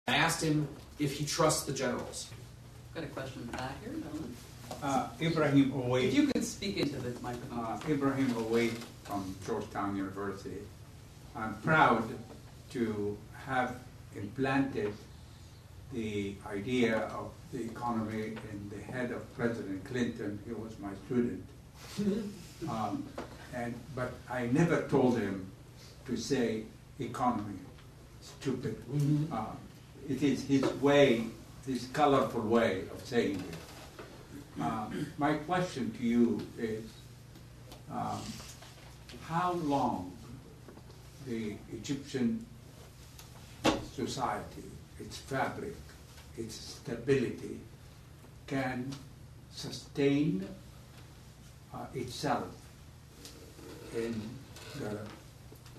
I asked him if he trusts the generals. Got a question in the back here, gentlemen. Ibrahim Owait. If you could speak into the microphone. Ibrahim Owait from Georgetown University. I'm proud to have implanted the idea of the economy in the head of President Clinton. He was my student. But I never told him to say economy. Stupid. It is his way, his colorful way of saying it. My question to you is, how long the Egyptian society, its fabric, its stability, can sustain itself in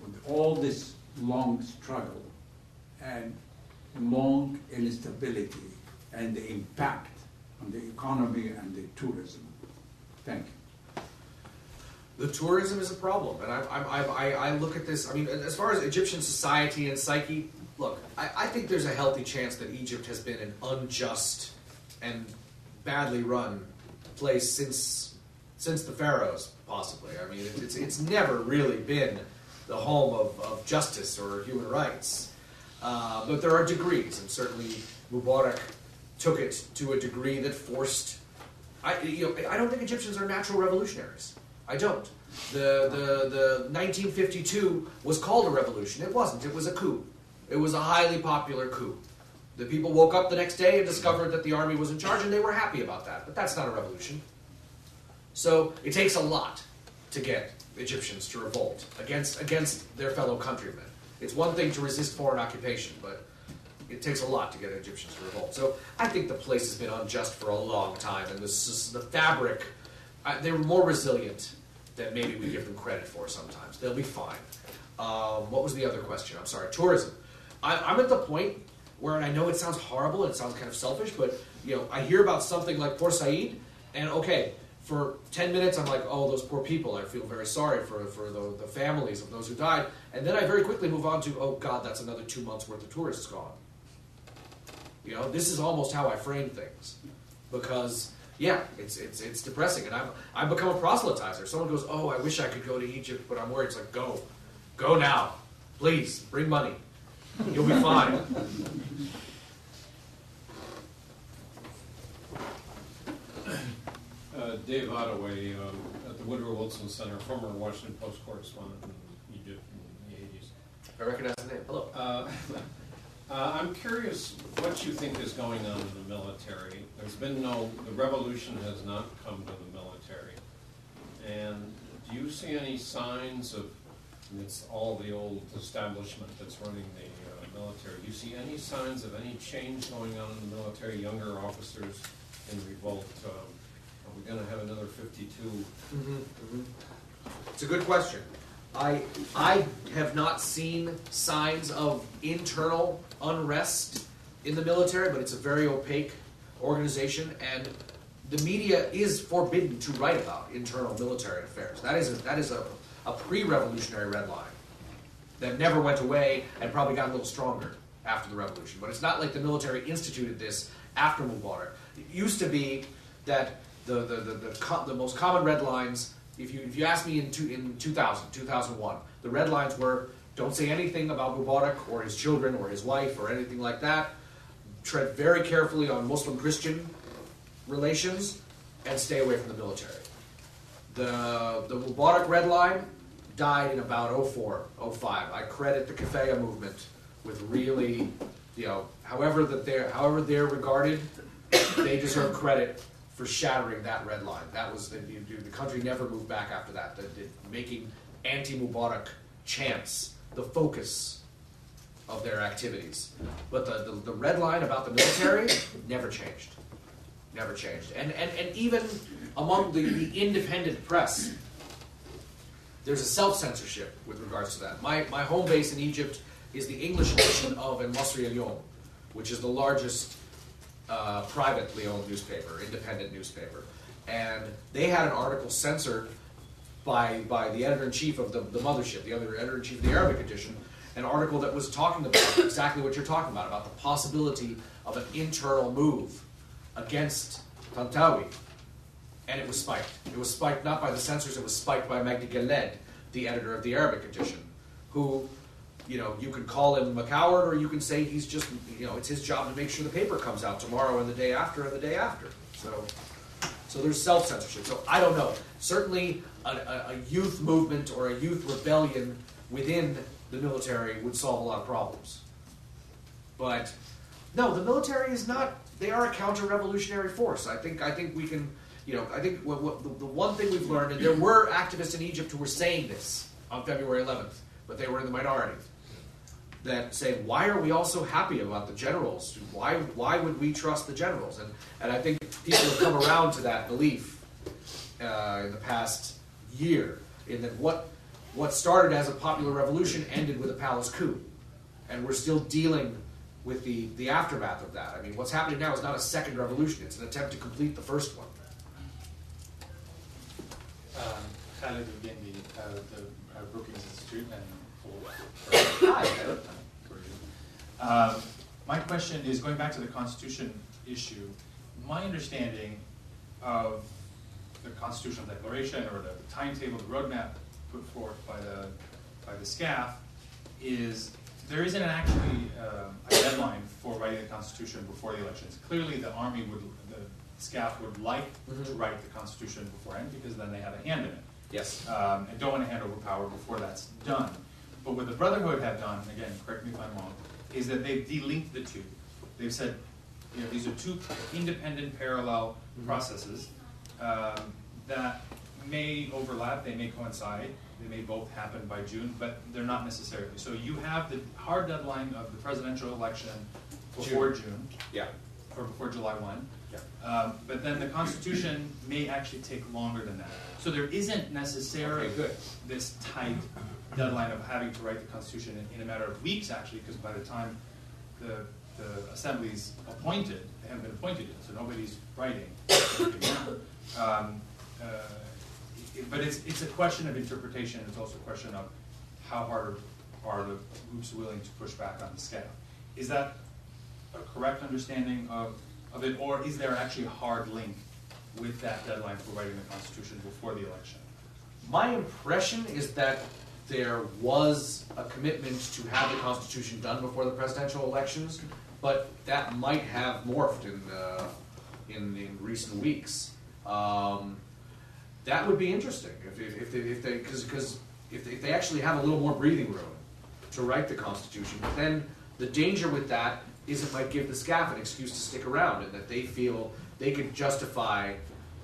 with all this long struggle and long instability and the impact on the economy and the tourism. Thank you. The tourism is a problem, and I look at this. I mean, as far as Egyptian society and psyche, look, I think there's a healthy chance that Egypt has been an unjust and badly run place since the pharaohs, possibly. I mean, it's never really been the home of justice or human rights. But there are degrees, and certainly Mubarak took it to a degree that forced. I don't think Egyptians are natural revolutionaries. I don't. The 1952 was called a revolution. It wasn't. It was a coup. It was a highly popular coup. The people woke up the next day and discovered that the army was in charge, and they were happy about that. But that's not a revolution. So it takes a lot to get Egyptians to revolt against their fellow countrymen. It's one thing to resist foreign occupation, but it takes a lot to get Egyptians to revolt. So I think the place has been unjust for a long time, and the fabric, they were more resilient than maybe we give them credit for sometimes. They'll be fine. What was the other question? I'm sorry. Tourism. I'm at the point where, and I know it sounds horrible and it sounds kind of selfish, but I hear about something like Port Said, and okay, for 10 minutes I'm like, oh, those poor people. I feel very sorry for the families of those who died. And then I very quickly move on to, oh God, that's another 2 months worth of tourists gone. This is almost how I frame things. Because, yeah, it's depressing. And I've become a proselytizer. Someone goes, oh, I wish I could go to Egypt, but I'm worried. It's like, go. Go now. Please, bring money. You'll be fine. Dave Ottaway at the Woodrow Wilson Center, former Washington Post correspondent in Egypt in the 80s. I recognize the name. Hello. I'm curious what you think is going on in the military. The revolution has not come to the military. And do you see any signs of, it's all the old establishment that's running the military, do you see any signs of any change going on in the military, younger officers in revolt? Are we going to have another 52? It's a good question. I have not seen signs of internal unrest in the military, but it's a very opaque organization, and the media is forbidden to write about internal military affairs. That is a pre-revolutionary red line that never went away and probably got a little stronger after the revolution. But it's not like the military instituted this after Mubarak. It used to be that the most common red lines, if you ask me in 2000, 2001, the red lines were, don't say anything about Mubarak or his children or his wife or anything like that. Tread very carefully on Muslim-Christian relations and stay away from the military. The Mubarak red line died in about 04, 05. I credit the Kafaya movement with really, however they're regarded, they deserve credit for shattering that red line. That was the country never moved back after that. Making anti-Mubarak chants the focus of their activities. But the red line about the military never changed. Never changed. And even among the independent press, there's a self-censorship with regards to that. My home base in Egypt is the English edition of El Masri al-Yom, which is the largest privately owned newspaper, independent newspaper. And they had an article censored by the editor-in-chief of the mothership, the other editor-in-chief of the Arabic edition, an article that was talking about exactly what you're talking about the possibility of an internal move against Tantawi. And it was spiked. It was spiked not by the censors, it was spiked by Magdi Galed, the editor of the Arabic edition, who, you could call him a coward, or you can say he's just, it's his job to make sure the paper comes out tomorrow and the day after and the day after. So there's self-censorship. So I don't know. Certainly a youth movement or a youth rebellion within the military would solve a lot of problems. But no, the military is not, they are a counter-revolutionary force. I think we can, I think the one thing we've learned, and there were activists in Egypt who were saying this on February 11th, but they were in the minority, that say, why are we all so happy about the generals? Why would we trust the generals? And I think people have come around to that belief in the past year, in that what started as a popular revolution ended with a palace coup. And we're still dealing with the aftermath of that. I mean, what's happening now is not a second revolution, it's an attempt to complete the first one. Khalil again, the Brookings Institute, and my question is, going back to the Constitution issue, my understanding of the Constitutional Declaration, or the timetable, the roadmap put forth by the SCAF, is there isn't actually a deadline for writing the Constitution before the elections. Clearly, the Army the SCAF would like to write the Constitution beforehand, because then they have a hand in it. Yes. And don't want to hand over power before that's done. But what the Brotherhood have done, again, correct me if I'm wrong, is that they've delinked the two. They've said, these are two independent, parallel processes that may overlap, they may coincide, they may both happen by June, but they're not necessarily. So you have the hard deadline of the presidential election before June, or before July 1. But then the Constitution may actually take longer than that. So there isn't necessarily this tight deadline of having to write the Constitution in a matter of weeks, actually, because by the time the Assembly's appointed, they haven't been appointed yet, so nobody's writing but it's a question of interpretation. It's also a question of how hard are the groups willing to push back on the SCAF. Is that a correct understanding of it, or is there actually a hard link with that deadline for writing the Constitution before the election? My impression is that there was a commitment to have the Constitution done before the presidential elections, but that might have morphed in recent weeks. That would be interesting if they actually have a little more breathing room to write the Constitution. But then the danger with that is it might give the SCAF an excuse to stick around, and that they feel they can justify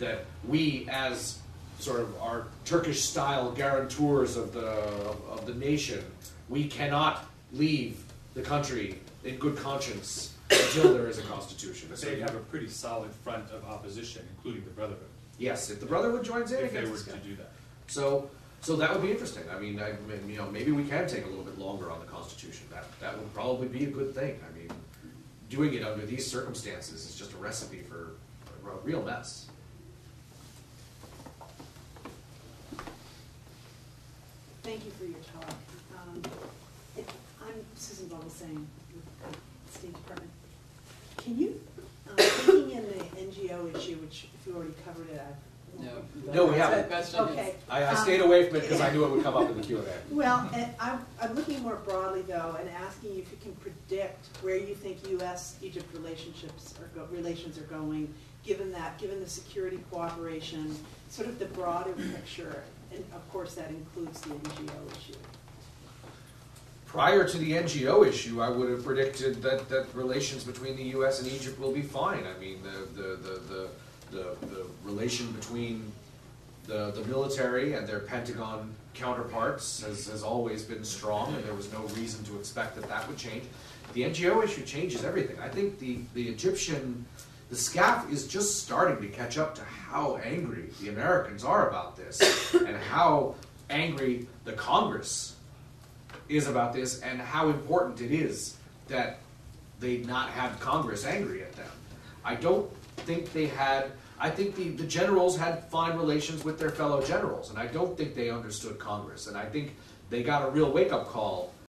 that we, as sort of our Turkish-style guarantors of the nation, we cannot leave the country in good conscience until there is a constitution. But they have a pretty solid front of opposition, including the Brotherhood. Yes, if the Brotherhood joins in, if they were against to do that. So that would be interesting. I mean, maybe we can take a little bit longer on the Constitution. That would probably be a good thing. I mean, doing it under these circumstances is just a recipe for a real mess. Thank you for your talk. I'm Susan Bubble-Saying with the State Department. Can you, thinking in the NGO issue, which if you already covered it, No, we haven't. Okay. I stayed away from it because I knew it would come up in the Q&A. Well, I'm looking more broadly, though, and asking you if you can predict where you think U.S.-Egypt relations are going, given the security cooperation, sort of the broader picture, and of course that includes the NGO issue. Prior to the NGO issue, I would have predicted that relations between the U.S. and Egypt will be fine. I mean, the relation between the military and their Pentagon counterparts has always been strong, and there was no reason to expect that would change. The NGO issue changes everything. I think the SCAF is just starting to catch up to how angry the Americans are about this, and how angry the Congress is about this, and how important it is that they not have Congress angry at them. I don't think they had. I think the generals had fine relations with their fellow generals, and I don't think they understood Congress. And I think they got a real wake-up call